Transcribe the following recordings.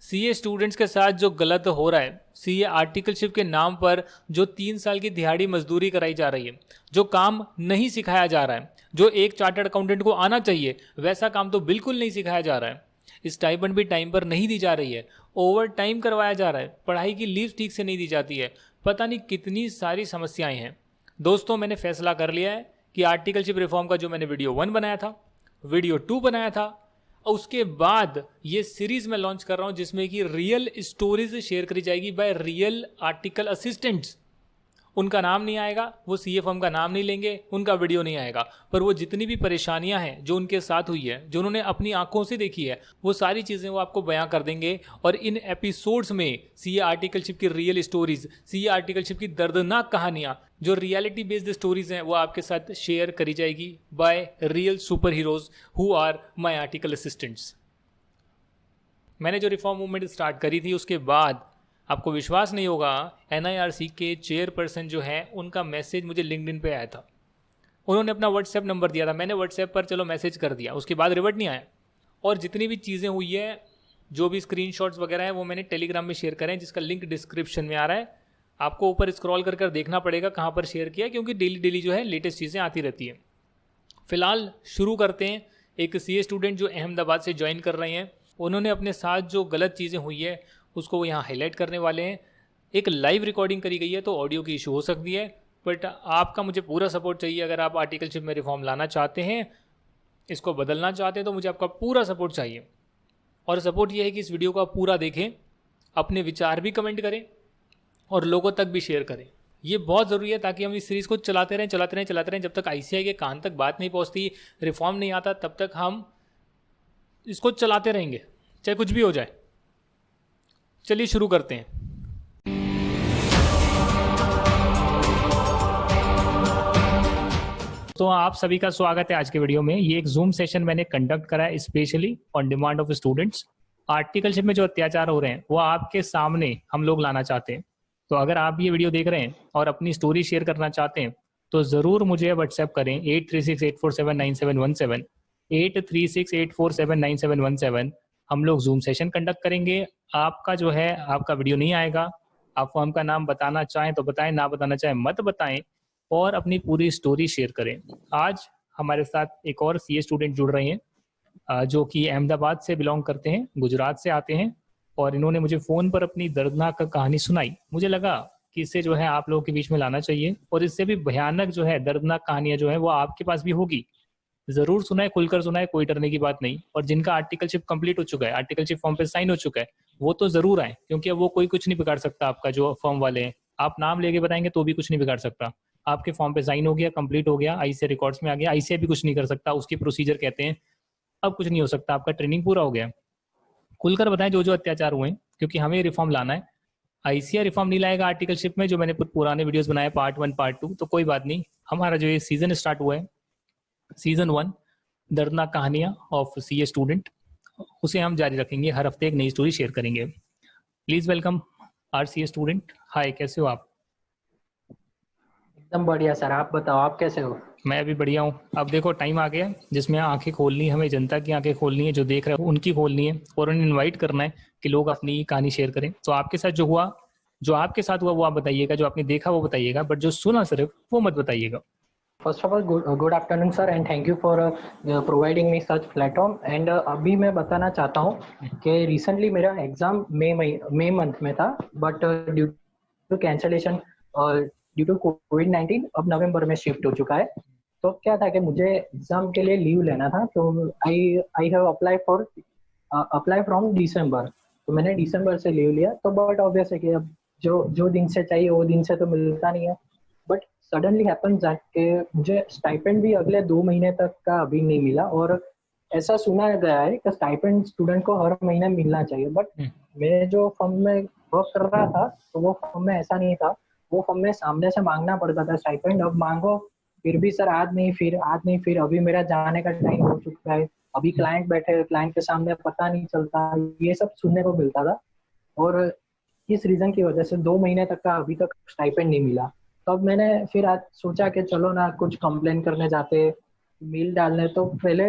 CA students के साथ जो गलत हो रहा है, सीए आर्टिकलशिप के नाम पर जो 3 साल की दिहाड़ी मजदूरी कराई जा रही है, जो काम नहीं सिखाया जा रहा है, जो एक चार्टर्ड अकाउंटेंट को आना चाहिए वैसा काम तो बिल्कुल नहीं सिखाया जा रहा है। स्टाइपेंड भी टाइम पर नहीं दी जा रही है, ओवर टाइम करवाया जा रहा है, पढ़ाई की लीव ठीक से नहीं दी जाती है, पता नहीं कितनी सारी समस्याएं हैं। दोस्तों, मैंने फैसला कर लिया है कि आर्टिकलशिप रिफॉर्म का जो मैंने वीडियो 1 बनाया था, वीडियो 2 बनाया था, और उसके बाद ये सीरीज मैं लॉन्च कर रहा हूं जिसमें कि रियल स्टोरीज शेयर करी जाएगी बाय रियल आर्टिकल असिस्टेंट्स। उनका नाम नहीं आएगा, वो सीए फर्म का नाम नहीं लेंगे, उनका वीडियो नहीं आएगा, पर वो जितनी भी परेशानियां हैं जो उनके साथ हुई है, जो उन्होंने अपनी आंखों से देखी है, वो सारी चीज़ें वो आपको बयां कर देंगे। और इन एपिसोड्स में सीए आर्टिकलशिप की रियल स्टोरीज, सीए आर्टिकलशिप की दर्दनाक कहानियां, जो रियलिटी बेस्ड स्टोरीज हैं, वो आपके साथ शेयर करी जाएगी by real super heroes who are my article assistants. मैंने जो रिफॉर्म मूवमेंट स्टार्ट करी थी उसके बाद आपको विश्वास नहीं होगा, एनआईआरसी के चेयरपर्सन जो है उनका मैसेज मुझे लिंक्डइन पे आया था। उन्होंने अपना व्हाट्सएप नंबर दिया था, मैंने व्हाट्सएप पर चलो मैसेज कर दिया, उसके बाद रिवर्ट नहीं आया। और जितनी भी चीज़ें हुई है, जो भी स्क्रीनशॉट्स वगैरह हैं, वो मैंने टेलीग्राम में शेयर करें, जिसका लिंक डिस्क्रिप्शन में आ रहा है। आपको ऊपर स्क्रॉल कर कर देखना पड़ेगा कहाँ पर शेयर किया, क्योंकि डेली डेली जो है लेटेस्ट चीज़ें आती रहती है। फिलहाल शुरू करते हैं। एक सीए स्टूडेंट जो अहमदाबाद से ज्वाइन कर रहे हैं, उन्होंने अपने साथ जो गलत चीज़ें हुई है उसको वो यहाँ हाईलाइट करने वाले हैं। एक लाइव रिकॉर्डिंग करी गई है तो ऑडियो की इशू हो सकती है, बट आपका मुझे पूरा सपोर्ट चाहिए। अगर आप आर्टिकलशिप में रिफॉर्म लाना चाहते हैं, इसको बदलना चाहते हैं, तो मुझे आपका पूरा सपोर्ट चाहिए। और सपोर्ट ये है कि इस वीडियो को आप पूरा देखें, अपने विचार भी कमेंट करें और लोगों तक भी शेयर करें। ये बहुत ज़रूरी है ताकि हम इस सीरीज़ को चलाते रहें जब तक आईसीआई के कान तक बात नहीं पहुँचती, रिफॉर्म नहीं आता, तब तक हम इसको चलाते रहेंगे, चाहे कुछ भी हो जाए। चलिए शुरू करते हैं। तो आप सभी का स्वागत है आज के वीडियो में। ये एक जूम सेशन मैंने कंडक्ट करा है specially on demand of students. Articleship में जो अत्याचार हो रहे हैं वो आपके सामने हम लोग लाना चाहते हैं। तो अगर आप ये वीडियो देख रहे हैं और अपनी स्टोरी शेयर करना चाहते हैं तो ज़रूर मुझे व्हाट्सएप करें 8368479717 8368479717। हम लोग जूम सेशन कंडक्ट करेंगे। आपका जो है आपका वीडियो नहीं आएगा, आप फॉर्म का नाम बताना चाहें तो बताएं, ना बताना चाहें मत बताएं, और अपनी पूरी स्टोरी शेयर करें। आज हमारे साथ एक और सीए स्टूडेंट जुड़ रहे हैं जो कि अहमदाबाद से बिलोंग करते हैं, गुजरात से आते हैं, और इन्होंने मुझे फ़ोन पर अपनी दर्दनाक कहानी सुनाई। मुझे लगा कि इससे जो है आप लोगों के बीच में लाना चाहिए, और इससे भी भयानक जो है दर्दनाक कहानियां जो है वो आपके पास भी होगी। जरूर सुनाए, खुलकर सुनाए, कोई डरने की बात नहीं। और जिनका आर्टिकलशिप कंप्लीट हो चुका है, आर्टिकलशिप फॉर्म पे साइन हो चुका है, वो तो जरूर आए, क्योंकि अब वो कोई कुछ नहीं बिगाड़ सकता आपका। जो फॉर्म वाले हैं, आप नाम लेके बताएंगे तो भी कुछ नहीं बिगाड़ सकता। आपके फॉर्म पे साइन हो गया, कंप्लीट हो गया, आईसीआई रिकॉर्ड्स में आ गया, आईसीआई भी कुछ नहीं कर सकता, उसकी प्रोसीजर कहते हैं। अब कुछ नहीं हो सकता, आपका ट्रेनिंग पूरा हो गया। खुलकर बताएं जो जो अत्याचार हुए हैं, क्योंकि हमें रिफॉर्म लाना है। आईसीआई रिफॉर्म नहीं लाएगा आर्टिकलशिप में, जो मैंने पुराने वीडियोस बनाए पार्ट 1 पार्ट 2, तो कोई बात नहीं। हमारा जो ये सीजन स्टार्ट हुआ है, सीजन 1 दर्दनाक कहानियां ऑफ सीए स्टूडेंट, उसे हम जारी रखेंगे। हर हफ्ते एक नई स्टोरी शेयर करेंगे। Please welcome our CA student. Hi, कैसे हो आप? एकदम बढ़िया सर। आप बताओ, आप कैसे हो? मैं भी बढ़िया हूँ। अब देखो टाइम आ गया जिसमें आंखें खोलनी है, हमें जनता की आंखें खोलनी है, जो देख रहे हैं उनकी खोलनी है, और उन्हें इनवाइट करना है कि लोग अपनी कहानी शेयर करें। तो आपके साथ जो हुआ, जो आपके साथ हुआ वो आप बताइएगा, जो आपने देखा वो बताइएगा, बट जो सुना सिर्फ वो मत बताइएगा। First of all good afternoon sir, and thank you for providing me such platform. And अभी मैं बताना चाहता हूँ कि रिसेंटली मेरा एग्जाम मई मंथ में था, बट ड्यू टू कैंसलेशन और ड्यू टू कोविड-19 अब नवंबर में शिफ्ट हो चुका है। तो क्या था कि मुझे एग्जाम के लिए लीव लेना था, तो I I have apply from December. तो मैंने दिसंबर से लीव लिया। तो बट ऑब्वियस है कि अब जो जो दिन से चाहिए वो दिन से तो मिलता नहीं है। बट सडनली हैपन दैट के मुझे स्टाइपेंड भी अगले 2 महीने तक का अभी नहीं मिला। और ऐसा सुना गया है कि स्टाइपेंड स्टूडेंट को हर महीने मिलना चाहिए, बट मैं जो फर्म में वर्क कर रहा था तो वो फर्म में ऐसा नहीं था। वो फर्म में सामने से मांगना पड़ता था स्टाइपेंड। अब मांगो फिर भी सर आज नहीं फिर अभी मेरा जाने का टाइम हो चुका है, अभी क्लाइंट बैठे, क्लाइंट के सामने पता नहीं चलता, ये सब सुनने को मिलता था। और इस रीजन की वजह से 2 महीने तक का अभी तक स्टाइपेंड नहीं मिला। तो अब मैंने फिर आज सोचा कि चलो ना कुछ कंप्लेन करने जाते, मेल डालने। तो पहले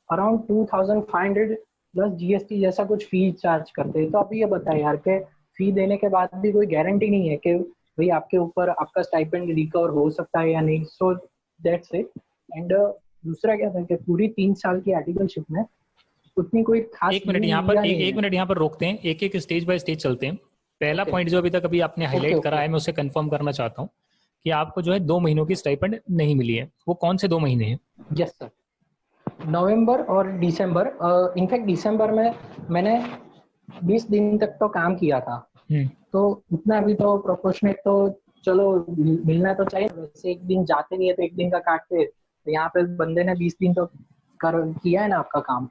अराउंड 2500 प्लस जीएसटी जैसा कुछ फी चार्ज करते हैं। तो अभी ये बताए यार के फी देने के बाद भी कोई गारंटी नहीं है कि भाई आपके ऊपर आपका स्टाइपेंड रिकवर हो सकता है या नहीं। So that's it. एंड दूसरा क्या था कि पूरी 3 साल की आर्टिकलशिप में उतनी कोई खास एक मिनट लीव यहाँ पर लिया नहीं एक है। मिनट यहाँ पर रोकते हैं, एक एक स्टेज बाय स्टेज चलते हैं। पहला ओके पॉइंट जो अभी तक अभी आपने ओके हाईलाइट करा ओके। है, मैं उसे कंफर्म करना चाहता हूँ कि आपको जो है 2 महीनों की स्टाइपेंड नहीं मिली है। वो कौन से 2 महीने हैं? यस सर, नवंबर और दिसंबर। इनफैक्ट दिसंबर में मैंने 20 दिन तक तो काम किया था। हम्म। तो उतना भी तो प्रोपोर्शनेट तो चलो मिलना तो चाहिए। वैसे एक दिन जाते नहीं है तो एक दिन का काटते। तो यहाँ पे बंदे ने 20 दिन तो कर किया है ना आपका काम।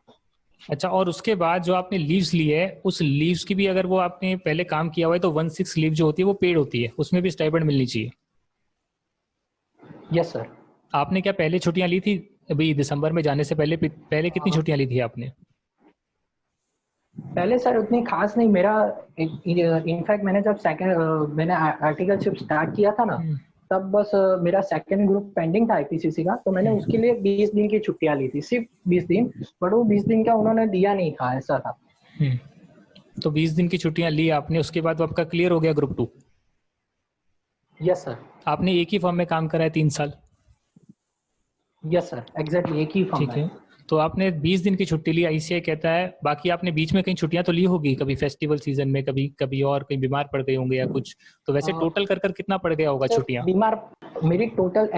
अच्छा, और उसके बाद जो आपने लीव्स ली है, उस लीव्स की भी अगर वो आपने पहले काम किया हुआ है तो 1/6 लीव जो होती है वो पेड होती है, उसमें भी स्टाइपेंड मिलनी चाहिए। Yes sir. आपने क्या पहले छुट्टियां ली थी? अभी दिसंबर में जाने से पहले पहले कितनी छुट्टियां ली थी आपने? पहले सर उतनी खास नहीं। मेरा इनफैक्ट मैंने जब सेकंड मैंने आर्टिकलशिप स्टार्ट किया था ना, हम्म। तब बस मेरा सेकंड ग्रुप पेंडिंग था आईपीसीसी का। तो मैंने हम्म। उसके लिए 20 दिन की छुट्टियां ली थी, सिर्फ 20 दिन। बट वो 20 दिन का उन्होंने दिया नहीं था, ऐसा था। हम्म। तो 20 दिन की छुट्टियां ली आपने, उसके बाद वो आपका क्लियर हो गया ग्रुप 2। Yes sir. आपने एक ही फॉर्म में काम करा है 3 साल। यस सर, एग्जैक्टली एक ही फॉर्म ठीक में। है। तो आपने 20 दिन की छुट्टी ली, आईसीआई कहता है। बाकी आपने बीच में कहीं छुट्टियां तो ली होगी, कभी फेस्टिवल सीजन में, कभी कभी और कहीं बीमार पड़ गए होंगे या कुछ। तो वैसे टोटल कर कर कितना पड़ गया होगा सर छुट्टियां? बीमार मेरी टोटल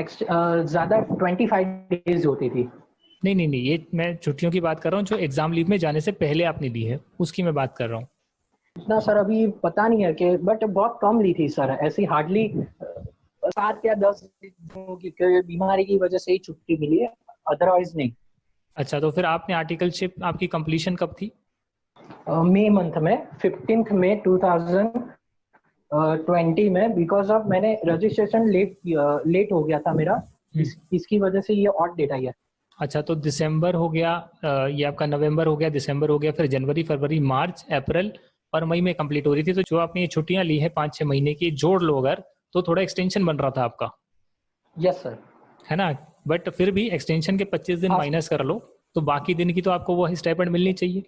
ज्यादा 25 डेज होती थी। नहीं नहीं नहीं, ये मैं छुट्टियों की बात कर रहा हूँ जो एग्जाम लीव में जाने से पहले आपने ली है, उसकी मैं बात कर रहा हूँ। इतना सर अभी पता नहीं है कि, बट बहुत कम ली थी सर, ऐसी हार्डली 7 या 10 दिनों की बीमारी की वजह से ही छुट्टी मिली है, अदरवाइज नहीं। अच्छा, तो फिर आपने आर्टिकलशिप आपकी कंप्लीशन कब थी? मई मंथ में, 15 मई 2020 में। बिकॉज ऑफ मैंने रजिस्ट्रेशन लेट हो गया था मेरा। हम्म। इसकी वजह से ये ऑड डेट आई है। अच्छा, तो दिसंबर हो गया, ये आपका नवंबर हो गया, दिसंबर हो गया, फिर जनवरी, फरवरी, मार्च, अप्रैल और मई में कंप्लीट हो रही थी। तो जो आपने ये छुट्टियां ली है 5-6 महीने की, जोड़ लो अगर, तो थोड़ा एक्सटेंशन बन रहा था आपका, यस सर। है ना? बट फिर भी एक्सटेंशन के 25 दिन हाँ माइनस कर लो, तो बाकी दिन की तो आपको वो स्टाइपेंड मिलनी चाहिए,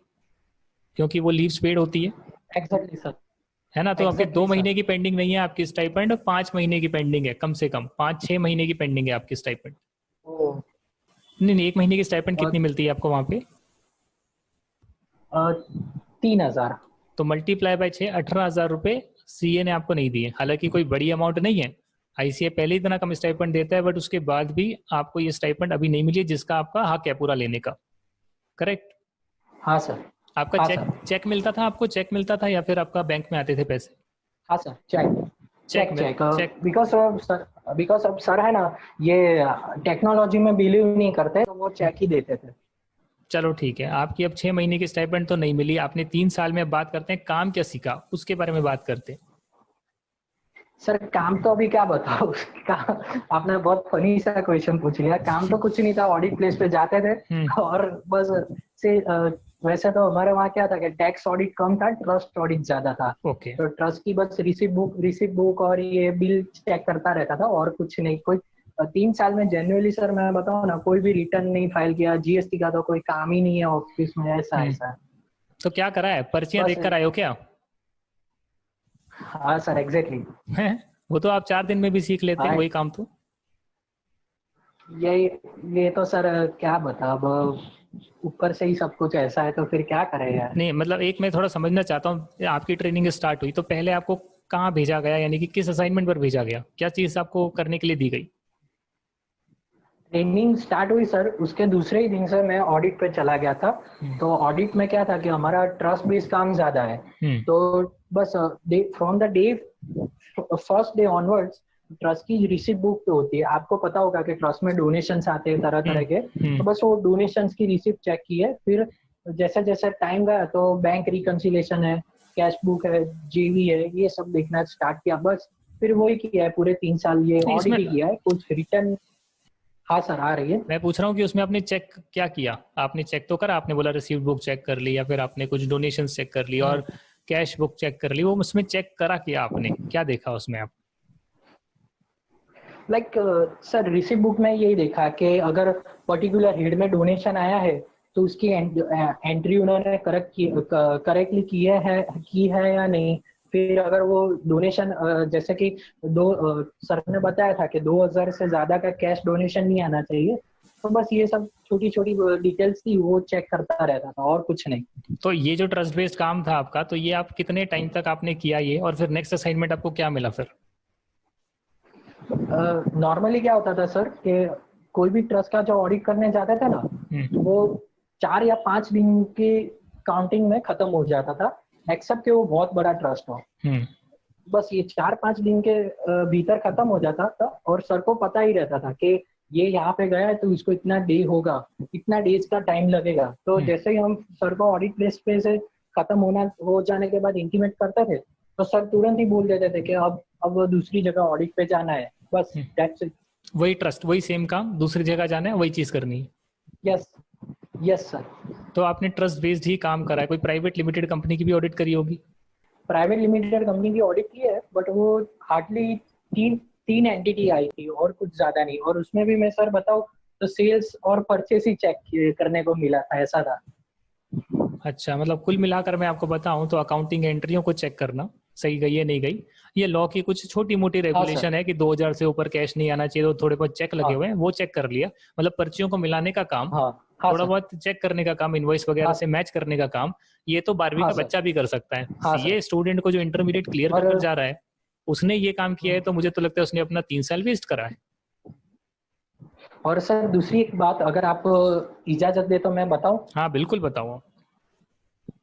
क्योंकि वो लीव्स पेड होती एग्जैक्टली सर। है ना? तो आपके दो एग्जैक्टली सर। महीने की पेंडिंग नहीं है आपकी स्टाइपेंड, 5 महीने की पेंडिंग है, कम से कम 5-6 महीने की पेंडिंग है आपकी स्टाइपेंड। ओ, नहीं नहीं, 1 महीने की स्टाइपेंड अ, कितनी मिलती है आपको वहां पे? 3,000। तो मल्टीप्लाई बाय 6, 18,000 रुपये सीए ने आपको नहीं दिए। हालांकि कोई बड़ी अमाउंट नहीं है, आईसीए पहले ही इतना कम स्टाइपेंड देता है, बट उसके बाद भी आपको ये स्टाइपेंड अभी नहीं मिली है, जिसका आपका हक है पूरा लेने का। करेक्ट? हाँ सर। आपका हाँ चेक सर। चेक मिलता था आपको? चेक मिलता था या फिर आपका बैंक में आते थे पैसे? हाँ सर, चेक। चेक चेक मिल चेक। चेक। बिकॉज अब सर है ना, ये टेक्नोलॉजी में बिलीव नहीं करते, तो वो चेक ही देते थे। चलो ठीक है, आपकी अब 6 महीने की स्टाइपेंड तो नहीं मिली, आपने 3 साल में। अब बात करते हैं काम क्या सीखा, उसके बारे में बात करते हैं। सर काम तो अभी क्या बताओ का। आपने बहुत फनी सा क्वेश्चन पूछ लिया। काम तो कुछ नहीं था, ऑडिट प्लेस पे जाते थे हम्म। और बस से वैसे तो हमारे वहाँ क्या था कि टैक्स ऑडिट कम था, ट्रस्ट ऑडिट ज्यादा था। ओके। तो ट्रस्ट की बस रिसिप्ट बुक और ये बिल चेक करता रहता था, और कुछ नहीं। कोई 3 साल में जेन्युइनली सर मैं बताऊँ ना, कोई भी रिटर्न नहीं फाइल किया, जीएसटी का तो कोई काम ही नहीं है ऑफिस में, ऐसा हम्म। ऐसा है। तो क्या करा है, पर्चियां बस। देख कर आए हो क्या? हाँ सर, एग्जैक्टली। हैं? वो तो आप 4 दिन में भी सीख लेते हाँ, वही काम तो। यही। ये तो सर क्या बता अब, ऊपर से ही सब कुछ ऐसा है तो फिर क्या करें यार। नहीं मतलब, एक मैं थोड़ा समझना चाहता हूँ, आपकी ट्रेनिंग स्टार्ट हुई तो पहले आपको कहाँ भेजा गया, यानी कि किस असाइनमेंट पर भेजा गया, क्या चीज़ आपको करने के लिए दी गई? ट्रेनिंग स्टार्ट हुई सर, उसके दूसरे ही दिन से मैं ऑडिट पे चला गया था। हम्म। तो ऑडिट में क्या था कि हमारा ट्रस्ट बेस्ड काम ज्यादा है। हम्म। तो बस from the day first day onwards trust की रिसिप्ट बुक पे होती है। आपको पता होगा कि ट्रस्ट में डोनेशंस आते हैं तरह तरह के। हम्म। तो बस वो डोनेशंस की रिसिप्ट चेक की है। फिर जैसे जैसे टाइम गया तो बैंक रिकंसिलेशन है, कैश बुक है, जेवी है, ये सब देखना स्टार्ट किया बस। फिर वही किया है पूरे 3 साल, ये नहीं, ऑडिट इसमें ही किया है, कुछ रिटर्न। हाँ सर, आ रही है। मैं पूछ रहा हूँ कि उसमें आपने चेक क्या किया? आपने चेक तो करा, आपने बोला रिसीव्ड बुक चेक कर ली, या फिर आपने कुछ डोनेशन चेक कर ली और कैश बुक चेक कर ली, वो उसमें चेक करा किया आपने, क्या देखा उसमें आप? लाइक सर रिसिप्ट बुक में यही देखा कि अगर पर्टिकुलर हेड में डोनेशन आया है तो उसकी एंट्री उन्होंने करेक्टली की है या नहीं। फिर अगर वो डोनेशन जैसे कि सर ने बताया था कि 2,000 से ज्यादा का कैश डोनेशन नहीं आना चाहिए, तो बस ये सब छोटी छोटी डिटेल्स थी, वो चेक करता रहता था और कुछ नहीं। तो ये जो ट्रस्ट बेस्ड काम था आपका, तो ये आप कितने टाइम तक आपने किया ये, और फिर नेक्स्ट असाइनमेंट आपको क्या मिला फिर? नॉर्मली क्या होता था सर कि कोई भी ट्रस्ट का जो ऑडिट करने जाते थे ना, वो 4 या 5 दिन की काउंटिंग में खत्म हो जाता था, एक्सेप्ट कि वो बहुत बड़ा ट्रस्ट हो। बस ये 4-5 दिन के भीतर खत्म हो जाता था, और सर को पता ही रहता था कि ये यहाँ पे गया है तो इसको इतना डे होगा, इतना डेज का टाइम लगेगा। तो जैसे ही हम सर को ऑडिट लिस्ट पे से खत्म हो जाने के बाद इंटीमेट करते थे, तो सर तुरंत ही बोल देते थे कि अब दूसरी जगह ऑडिट पे जाना है, बस दैट्स इट। वही ट्रस्ट, वही सेम काम, दूसरी जगह जाना है, वही चीज करनी है। Yes, yes sir. तो आपने ट्रस्ट बेस्ड ही काम करा है, कोई प्राइवेट लिमिटेड कंपनी की भी ऑडिट करी होगी? प्राइवेट लिमिटेड कंपनी की ऑडिट की है, बट वो हार्डली तीन एंटिटी आई थी और कुछ ज्यादा नहीं, और उसमें भी मैं सर बताऊं तो सेल्स और परचेस ही चेक करने को मिला था, ऐसा था। अच्छा, मतलब कुल मिलाकर मैं आपको बताऊं तो अकाउंटिंग एंट्रियों को चेक करना सही गई है नहीं गई, ये लॉ की कुछ छोटी मोटी रेगुलेशन है कि 2,000 से ऊपर कैश नहीं आना चाहिए, तो थोड़े बहुत चेक लगे हुए हैं, वो चेक कर लिया। मतलब पर्चियों को मिलाने का काम, थोड़ा बहुत चेक करने का काम, इनवॉइस वगैरह से मैच करने का काम, ये तो 12वीं का बच्चा भी कर सकता है। सीए स्टूडेंट को जो इंटरमीडिएट क्लियर कर जा रहा है, उसने ये काम किया है, तो मुझे तो लगता है उसने अपना 3 साल वेस्ट करा है। और सर दूसरी एक बात, अगर आप इजाजत दे तो मैं बताऊं? हाँ बिल्कुल बताओ।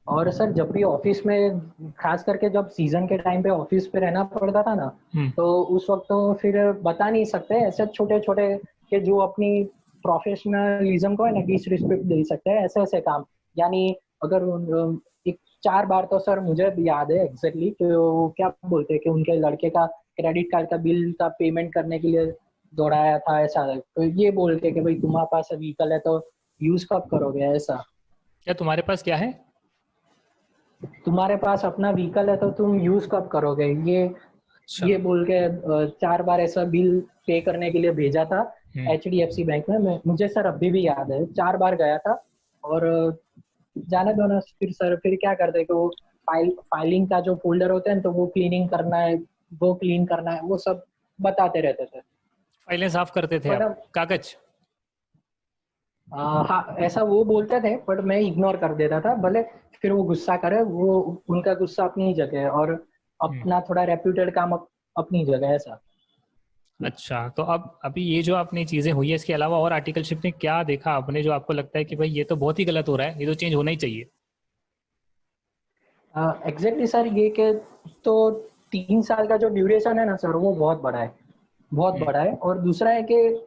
और सर जब भी ऑफिस में, खास करके जब सीजन के टाइम पे ऑफिस पे रहना पड़ता था ना, तो उस वक्त तो फिर बता नहीं सकते ऐसे छोटे छोटे के जो अपनी प्रोफेशनलिज्म को है ना डिसरिस्पेक्ट दे सकते हैं, ऐसे ऐसे काम। यानी अगर एक 4 बार तो सर मुझे याद है एग्जैक्टली कि वो क्या बोलते हैं कि उनके लड़के का क्रेडिट कार्ड का बिल का पेमेंट करने के लिए दौड़ाया था, ऐसा। तो ये बोल के कि भाई तुम्हारे पास व्हीकल है तो यूज कब करोगे, ऐसा। क्या तुम्हारे पास क्या है? तुम्हारे पास अपना व्हीकल है तो तुम यूज कब करोगे, ये अच्छा। ये बोल के 4 बार ऐसा बिल पे करने के लिए भेजा था HDFC बैंक में। मुझे सर अभी भी याद है, 4 बार गया था। और जाने दो ना, फिर सर फिर क्या करते कि वो फाइलिंग का जो फोल्डर होता है ना, तो वो क्लीनिंग करना है, वो क्लीन करना है, वो सब बताते रहते थे। फाइलें साफ करते थे आप, मतलब कागज? हाँ, ऐसा वो बोलते थे, बट मैं इग्नोर कर देता था, भले फिर वो गुस्सा करे, वो उनका गुस्सा अपनी जगह है, और अपना थोड़ा रेप्यूटेड काम अपनी जगह है, ऐसा। अच्छा, तो अब अभी ये जो आपने चीजें हुई है, इसके अलावा और आर्टिकलशिप में क्या देखा आपने जो आपको लगता है कि भाई ये तो बहुत ही गलत हो रहा है, ये तो चेंज होना ही चाहिए? एग्जैक्टली सर, ये कि तो 3 साल का जो ड्यूरेशन है ना सर, वो बहुत बड़ा है, बहुत बड़ा है। और दूसरा है कि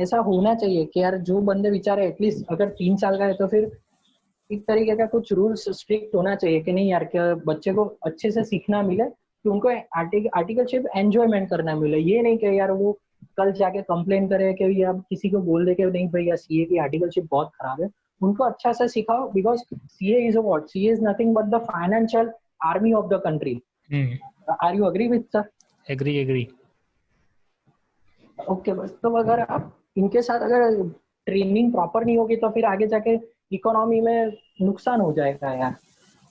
ऐसा होना चाहिए कि यार जो बंदे बेचारे एटलीस्ट अगर 3 साल का है, तो फिर एक तरीके का कुछ रूल्स स्ट्रिक्ट होना चाहिए कि नहीं यार, कि बच्चे को अच्छे से सीखना मिले, कि उनको आर्टिकलशिप एंजॉयमेंट करना मिले। ये नहीं कि यार वो कल जाके कंप्लेन करे कि या किसी को बोल दे कि नहीं भैया सीए की आर्टिकलशिप बहुत खराब है। उनको अच्छा से सिखाओ, because CA is nothing but the financial army of the country. Are you agree with sir? Agree agree. Okay, बस तो अगर आप इनके साथ अगर ट्रेनिंग प्रॉपर नहीं होगी, तो फिर आगे जाके इकोनॉमी में नुकसान हो जाएगा यार।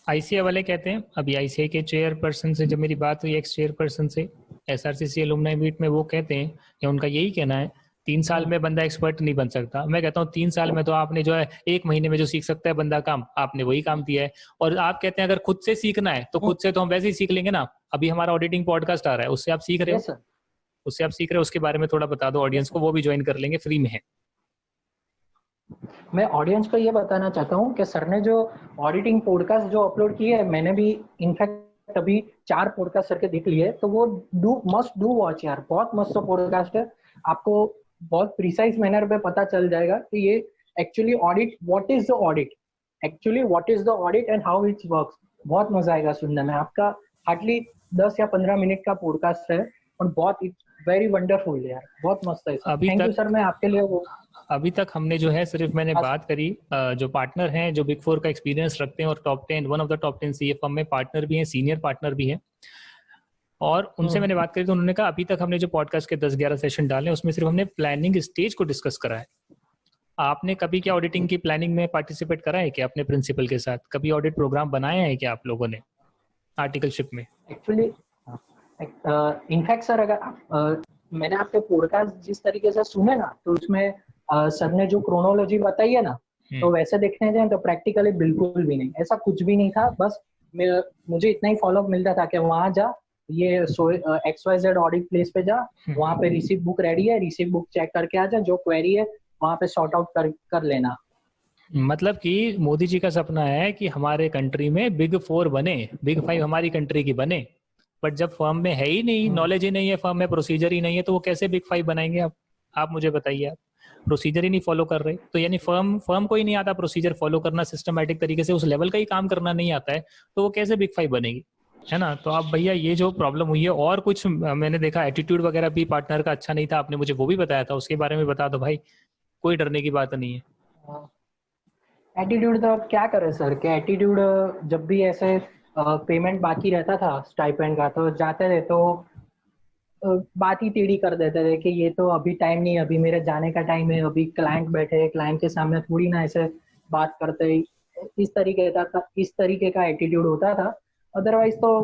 आईसीआई वाले कहते हैं, अभी आईसीआई के चेयरपर्सन से जब मेरी बात हुई, एक्स चेयरपर्सन से एसआरसीसी एलुमनाई मीट में, वो कहते हैं कि उनका यही कहना है 3 साल में बंदा एक्सपर्ट नहीं बन सकता। मैं कहता हूँ 3 साल में तो आपने जो है 1 महीने में जो सीख सकता है बंदा काम, आपने वही काम दिया है। और आप कहते हैं अगर खुद से सीखना है तो खुद से तो हम वैसे ही सीख लेंगे ना। अभी हमारा ऑडिटिंग पॉडकास्ट आ रहा है, उससे आप सीख रहे हो, उससे आप सीख रहे हो, उसके बारे में थोड़ा बता दो ऑडियंस को, वो भी ज्वाइन कर लेंगे, फ्री में है। मैं ऑडियंस को ये बताना चाहता हूँ कि सर ने जो ऑडिटिंग पॉडकास्ट जो अपलोड किए है, मैंने भी इनफैक्ट अभी 4 पॉडकास्ट सर के देख लिए, तो वो मस्ट डू वॉच यार, बहुत मस्त पॉडकास्ट है। आपको बहुत प्रिसाइज मैनर पे पता चल जाएगा कि ये actually audit, what is the audit, and how it's works. बहुत मजा आएगा सुनने में। आपका हार्डली 10 या 15 मिनट का पॉडकास्ट है, और बहुत वेरी वंडरफुल यार, बहुत मस्त है। थैंक यू सर, मैं आपके लिए वो अभी तक हमने जो है सिर्फ मैंने बात करी जो पार्टनर हैं जो बिग 4 का एक्सपीरियंस रखते हैं और top 10, one of the top 10 CA firm में पार्टनर भी हैं, सीनियर पार्टनर भी हैं, और उनसे मैंने बात करी तो उन्होंने कहा अभी तक हमने जो पॉडकास्ट के 10-11 सेशन डाले उसमें सिर्फ हमने प्लानिंग स्टेज को डिस्कस करा है। आपने कभी क्या ऑडिटिंग की प्लानिंग में पार्टिसिपेट करा है क्या अपने प्रिंसिपल के साथ? कभी ऑडिट प्रोग्राम बनाया है क्या आप लोगों ने आर्टिकलशिप में? एक्चुअली इनफैक्ट सर, अगर मैंने आपके पॉडकास्ट जिस तरीके से सुने ना, तो उसमें सर ने जो क्रोनोलॉजी बताई है ना, तो वैसे देखने जाए तो प्रैक्टिकली बिल्कुल भी नहीं, ऐसा कुछ भी नहीं था। बस मुझे इतना ही फॉलोअप मिलता था कि वहां जा, ये XYZ ऑडिट प्लेस पे जा, वहां पे रिसिप्ट बुक रेडी है, रिसिप्ट बुक चेक करके आ जा, जो क्वेरी है वहां पे सॉर्ट आउट कर लेना। मतलब कि मोदी जी का सपना है कि हमारे कंट्री में बिग फोर बने, बिग फाइव हमारी कंट्री की बने, बट जब फर्म में है ही नहीं, नॉलेज ही नहीं है, फर्म में प्रोसीजर ही नहीं है, तो वो कैसे बिग फाइव बनाएंगे? आप मुझे बताइए। आप प्रोसीजर ही नहीं फॉलो कर रहे, तो यानी फर्म फर्म को ही नहीं आता प्रोसीजर फॉलो करना, सिस्टमेटिक तरीके से उस लेवल का ही काम करना नहीं आता है, तो वो कैसे बिग फाइव बनेगी? है ना? तो आप भैया ये जो प्रॉब्लम हुई है, और कुछ मैंने देखा एटीट्यूड वगैरह भी पार्टनर का अच्छा नहीं था, आपने मुझे वो भी बताया था, उसके बारे में बता दो भाई, कोई डरने की बात नहीं है। एटीट्यूड तो अब क्या करे सर, कि एटीट्यूड जब भी ऐसे पेमेंट बाकी रहता था स्टाइपेंड का, तो जाते थे तो बात ही टेढ़ी कर देते थे कि ये तो अभी टाइम नहीं, अभी मेरे जाने का टाइम है, अभी क्लाइंट बैठे हैं, क्लाइंट के सामने थोड़ी ना ऐसे बात करते। इस तरीके का एटीट्यूड होता था। अदरवाइज तो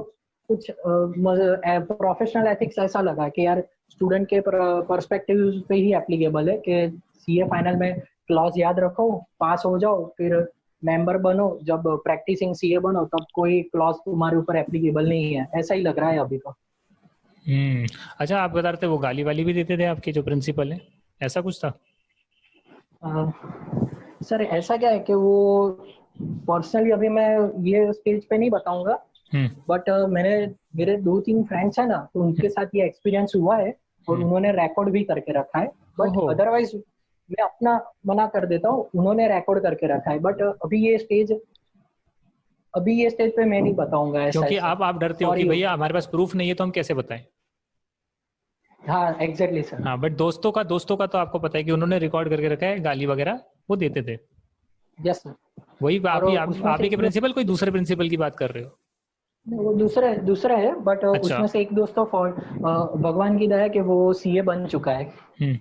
कुछ प्रोफेशनल एथिक्स ऐसा लगा कि यार स्टूडेंट के पर्सपेक्टिव पे ही एप्लीकेबल है कि सीए फाइनल में क्लॉज याद रखो, पास हो जाओ, फिर मेंबर बनो, जब प्रैक्टिसिंग सीए बनो तब कोई क्लॉज तुम्हारे ऊपर एप्लीकेबल नहीं है, ऐसा ही लग रहा है अभी तो। हम्म। अच्छा, आप बता रहे थे वो गाली वाली भी देते थे आपके जो प्रिंसिपल है, ऐसा कुछ था? सर ऐसा क्या है कि वो पर्सनली अभी मैं ये स्टेज पे नहीं बताऊंगा, हम्म। बट मैंने मेरे 2-3 फ्रेंड्स हैं ना, तो उनके साथ ये एक्सपीरियंस हुआ है और उन्होंने रिकॉर्ड भी करके रखा है। बट ओहो। अदरवाइज मैं अपना मना कर देता हूँ, उन्होंने रिकॉर्ड करके रखा है। बट अभी ये स्टेज पे मैं नहीं बताऊंगा ऐसा क्योंकि ऐसा। आप डरते हो कि सॉरी। भैया हमारे पास प्रूफ नहीं है तो हम कैसे बताएं। हाँ एग्जैक्टली सर। हाँ, बट दोस्तों का तो आपको पता है कि उन्होंने रिकॉर्ड करके रखा है, गाली वगैरह वो देते थे। Yes sir. वही और उसमें आप से ही के एक प्रिंसिपल, कोई दूसरे प्रिंसिपल की बात कर रहे हो? वो दूसरा दूसरा है, बट अच्छा। उसमें से एक दोस्त तो भगवान की दया है कि वो सीए बन चुका है। हम्म।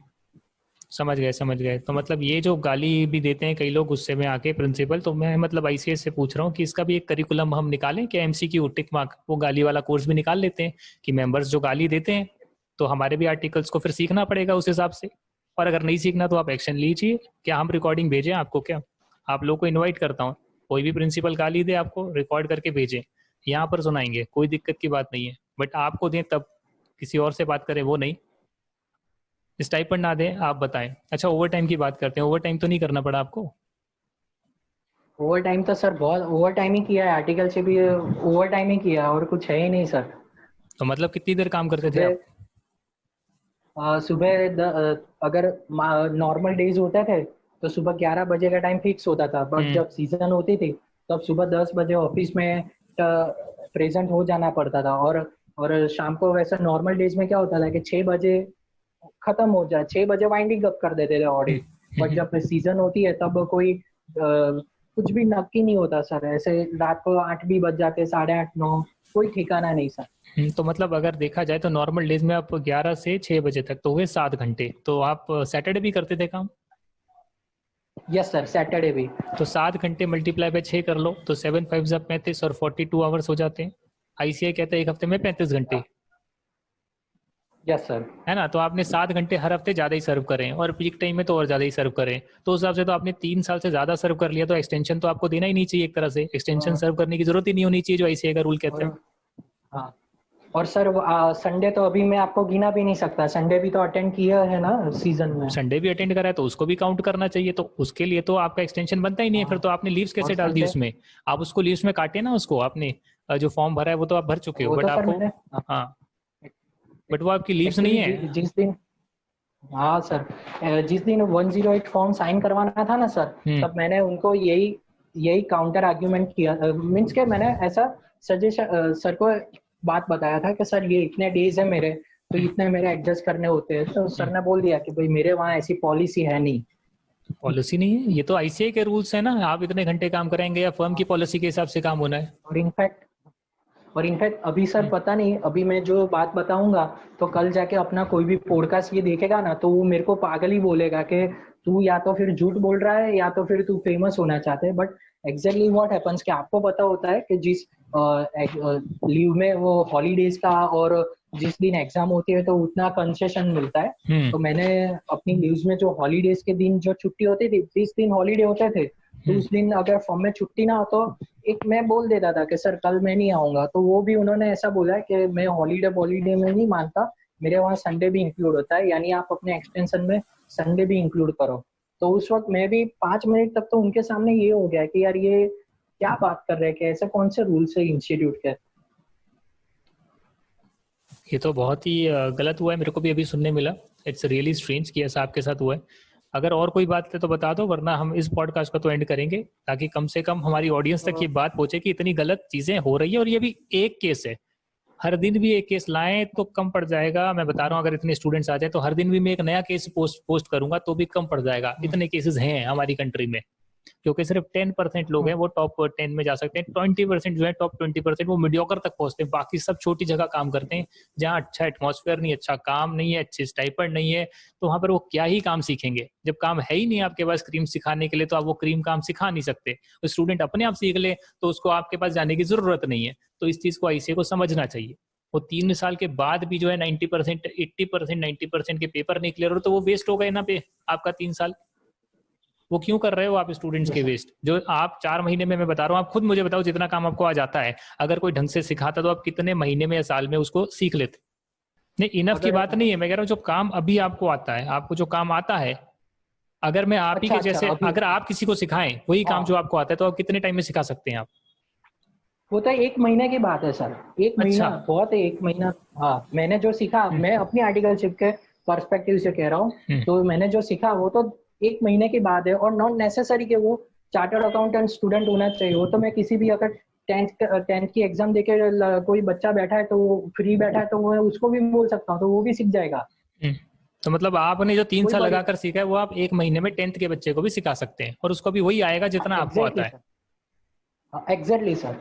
समझ गए समझ गए। तो मतलब ये जो गाली भी देते हैं कई लोग गुस्से में आके प्रिंसिपल, तो मैं मतलब आईसीएस से पूछ रहा हूँ कि इसका भी एक करिकुलम हम निकालें कि एमसीक्यू टिक मार्क वो गाली वाला कोर्स भी निकाल लेते हैं, कि मेंबर्स जो गाली देते हैं तो हमारे भी आर्टिकल्स को फिर सीखना पड़ेगा उस हिसाब से। और अगर नहीं सीखना तो आप एक्शन लीजिए। क्या हम रिकॉर्डिंग भेजें आपको? क्या आप लोग को इन्वाइट करता हूँ, कोई भी प्रिंसिपल गाली दे आपको रिकॉर्ड करके भेजें, यहाँ पर सुनाएंगे, कोई दिक्कत की बात नहीं है, बट आपको दें तब, किसी और से बात करें वो नहीं। स्टाइपेंड ना दें आप बताएं। अच्छा, ओवर टाइम की बात करते हैं, ओवर टाइम तो नहीं करना पड़ा आपको? ओवर टाइम तो सर बहुत ओवर टाइम ही किया है, आर्टिकल से भी ओवर टाइम ही किया है, और कुछ है ही नहीं सर। तो मतलब कितनी देर काम करते थे सुबह आप? सुबह अगर नॉर्मल डेज होते थे तो सुबह 11 बजे का टाइम फिक्स होता था, बट हम्म। जब सीजन होती थी तब सुबह 10 बजे ऑफिस में प्रेजेंट हो जाना पड़ता था। और शाम को वैसे नॉर्मल डेज में क्या होता था कि 6 बजे खत्म हो जाए, 6 बजे वाइंडिंग अप कर देते थे ऑडिट। बट जब सीजन होती है तब कोई कुछ भी नक्की नहीं होता सर, ऐसे रात को 8 भी बज जाते, 8:30 9, कोई ठिकाना नहीं सर। तो मतलब अगर देखा जाए तो नॉर्मल डेज में आप 11 से 6 बजे तक तो हुए 7 घंटे, तो आप सैटरडे भी करते थे काम? यस सर, सैटरडे भी। तो 7 घंटे मल्टीप्लाई बाय 6 कर लो, तो 7 5 35 और 42 आवर्स हो जाते हैं। आईसीआई कहता है एक हफ्ते में 35 घंटे। Yes sir. है ना? तो आपने 7 घंटे हर हफ्ते ज्यादा ही सर्व करें, और पीक टाइम में तो और ज्यादा ही सर्व करें, तो उस हिसाब से तो आपने 3 साल से ज्यादा सर्व कर लिया, तो एक्सटेंशन तो आपको देना ही नहीं चाहिए। एक तरह से एक्सटेंशन सर्व करने की जरूरत ही नहीं होनी चाहिए, जो आईसीआई का रूल कहता और है। हाँ, और सर संडे तो अभी मैं आपको गिना भी नहीं सकता, संडे भी तो अटेंड किया है ना सीजन में। संडे भी अटेंड करा है तो उसको भी काउंट करना चाहिए, तो उसके लिए तो आपका एक्सटेंशन बनता ही नहीं है फिर। हाँ, तो आपने लीव्स और कैसे डाल दी संडे उसमें? आप उसको लीव्स में काटे ना, उसको आपने जो फॉर्म भरा है वो तो आप भर चुके हो, वो बट तो सर आपको, मैंने हाँ, बट वो आपकी लीव्स नहीं एक्चुअली है। जिस दिन, हाँ सर, जिस दिन 108 फॉर्म साइन करवाना था ना सर, हम्म। तब मैंने उनको यही यही काउंटर आर्ग्यूमेंट किया, मीन्स के मैंने ऐसा सजेशन सर को बात बताया था कि सर ये इतने डेज है मेरे, तो इतने मेरे एडजस्ट करने होते हैं। तो सर ने बोल दिया कि भाई मेरे वहाँ ऐसी पॉलिसी है नहीं। पॉलिसी नहीं है, ये तो आईसीआई के रूल्स है ना, आप इतने घंटे काम कराएंगे या फर्म की पॉलिसी के हिसाब से काम होना है? और इनफैक्ट और इनफैक्ट अभी सर पता नहीं, अभी मैं जो बात बताऊंगा तो कल जाके अपना कोई भी पॉडकास्ट ये देखेगा ना, तो वो मेरे को पागल ही बोलेगा कि तू या तो फिर झूठ बोल रहा है या तो फिर तू फेमस होना चाहते है। बट एग्जैक्टली व्हाट हैपेंस कि आपको पता होता है कि जिस लीव में वो हॉलीडेज का और जिस दिन एग्जाम होती है तो उतना कंसेशन मिलता है। तो मैंने अपनी लीव्स में जो हॉलीडेज के दिन जो छुट्टी होती थी, 30 दिन हॉलीडे होते थे, तो उस दिन अगर फॉर्म में छुट्टी ना हो तो एक मैं बोल देता था कि सर कल मैं नहीं आऊंगा। तो वो भी उन्होंने ऐसा बोला है कि मैं हॉलीडे में नहीं मानता, मेरे वहाँ संडे भी इंक्लूड होता है, यानी आप अपने एक्सटेंशन में संडे भी इंक्लूड करो। तो उस वक्त मैं भी 5 मिनट तक तो उनके सामने ये हो गया कि यार ये क्या बात कर रहे हैं, कि ऐसे कौन से रूल्स है इंस्टीट्यूट के। ये तो बहुत ही गलत हुआ है, मेरे को भी अभी सुनने मिला। इट्स रियली स्ट्रेंज कि ऐसा आपके साथ हुआ है। अगर और कोई बात है तो बता दो, वरना हम इस पॉडकास्ट को तो एंड करेंगे, ताकि कम से कम हमारी ऑडियंस तक ये बात पहुंचे कि इतनी गलत चीजें हो रही है। और ये भी एक केस है, हर दिन भी एक केस लाएं तो कम पड़ जाएगा। मैं बता रहा हूँ, अगर इतने स्टूडेंट्स आ जाए तो हर दिन भी मैं एक नया केस पोस्ट करूंगा तो भी कम पड़ जाएगा। इतने केसेस हैं हमारी कंट्री में, क्योंकि सिर्फ 10% लोग हैं वो टॉप 10 में जा सकते हैं। 20% जो है, टॉप 20% वो मीडियोकर तक पहुंचते हैं। बाकी सब छोटी जगह काम करते हैं, जहाँ अच्छा एटमॉस्फेयर नहीं, अच्छा काम नहीं है, अच्छी स्टाइपेंड नहीं है, तो वहां पर वो क्या ही काम सीखेंगे। जब काम है ही नहीं आपके पास क्रीम सिखाने के लिए, तो आप वो क्रीम काम सिखा नहीं सकते। तो स्टूडेंट अपने आप सीख ले तो उसको आपके पास जाने की जरूरत नहीं है। तो इस चीज को आईसीए को समझना चाहिए। वो 3 साल के बाद भी जो है 90%, 80%, 90% के पेपर नहीं क्लियर हो तो वो वेस्ट हो गए ना पे आपका 3 साल। वो क्यों कर रहे हो आप स्टूडेंट्स के वेस्ट? जो आप 4 महीने में, मैं बता रहा हूँ, आप खुद मुझे बताओ, जितना काम आपको आ जाता है, अगर कोई ढंग से सिखाता तो आप कितने महीने में या साल में उसको सीख लेते? नहीं, इनफ की बात नहीं है, मैं कह रहा हूँ जो काम अभी आपको आता है, आपको जो काम आता है, अगर मैं आप ही अच्छा के अच्छा, जैसे, अभी अगर आप किसी को सिखाएं वही काम जो हाँ, आपको आता है, तो आप कितने टाइम में सिखा सकते हैं आप? वो तो 1 महीने की बात है सर, 1 महीना अच्छा। बहुत है, 1 महीना। हाँ, मैंने जो सीखा, हम्म। मैं अपनी आर्टिकलशिप के पर्सपेक्टिव से कह रहा हूँ, हम्म। तो मैंने जो सीखा वो तो 1 महीने की बात है। और नॉट नेसेसरी कि वो चार्टर्ड अकाउंटेंट स्टूडेंट होना चाहिए। वो तो मैं किसी भी, अगर टेंथ की एग्जाम देके कोई बच्चा बैठा है तो वो फ्री बैठा है, तो मैं उसको भी बोल सकता हूँ, तो वो भी सीख जाएगा। हम्म। तो मतलब आपने जो तीन कोई साल बड़ी, लगाकर सीखा है वो आप 1 महीने में 10th के बच्चे को भी सिखा सकते हैं, और उसको भी वही आएगा जितना आपको आता एग्जैक्टली है। Sir, exactly sir.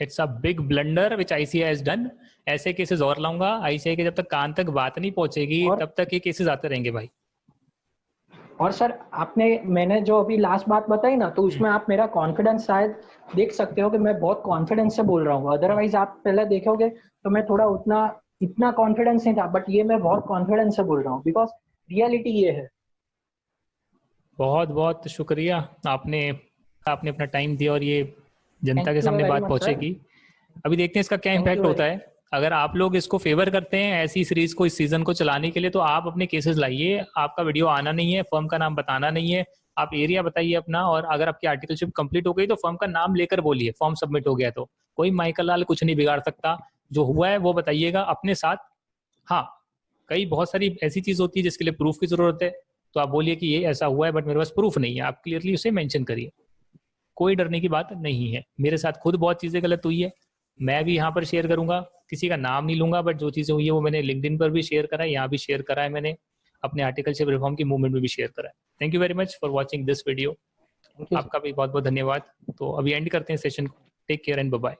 It's a big blunder which ICI has done. ऐसे केसेस और लाऊंगा। आईसीआई के जब तक कान तक बात नहीं पहुंचेगी और तब तक ये केसेस आते रहेंगे भाई। और सर आपने, मैंने जो अभी लास्ट बात बताई ना, तो उसमें आप मेरा कॉन्फिडेंस शायद देख सकते हो कि मैं बहुत कॉन्फिडेंस से बोल रहा हूँ। अदरवाइज आप पहले देखोगे तो मैं थोड़ा उतना इतना कॉन्फिडेंस नहीं था, बट ये मैं बहुत कॉन्फिडेंस से बोल रहा हूँ, बिकॉज रियलिटी ये है। बहुत बहुत शुक्रिया, आपने आपने अपना टाइम दिया और ये जनता थैंक के यू सामने वेरी बात मच सर। पहुंचेगी। अभी देखते हैं इसका क्या थैंक इम्पैक्ट यू वेरी। होता है। अगर आप लोग इसको फेवर करते हैं ऐसी सीरीज को, इस सीजन को चलाने के लिए, तो आप अपने केसेस लाइए। आपका वीडियो आना नहीं है, फर्म का नाम बताना नहीं है, आप एरिया बताइए अपना। और अगर आपकी आर्टिकलशिप कंप्लीट हो गई तो फर्म का नाम लेकर बोलिए, फॉर्म सबमिट हो गया तो। कोई माइकल लाल कुछ नहीं बिगाड़ सकता। जो हुआ है वो बताइएगा अपने साथ। हाँ, कई बहुत सारी ऐसी चीज होती है जिसके लिए प्रूफ की जरूरत है, तो आप बोलिए कि ये ऐसा हुआ है बट मेरे पास प्रूफ नहीं है, आप क्लियरली उसे मेंशन करिए। कोई डरने की बात नहीं है। मेरे साथ खुद बहुत चीजें गलत हुई है, मैं भी यहाँ पर शेयर करूंगा। किसी का नाम नहीं लूंगा, बट जो चीजें हुई है वो मैंने लिंक्डइन पर भी शेयर करा है, यहाँ भी शेयर करा है मैंने, अपने आर्टिकलशिप रिफॉर्म की मूवमेंट में भी शेयर करा है। Thank you very much for watching this video. Thank you. आपका भी बहुत बहुत धन्यवाद। तो अभी एंड करते हैं सेशन को। Take care and bye bye.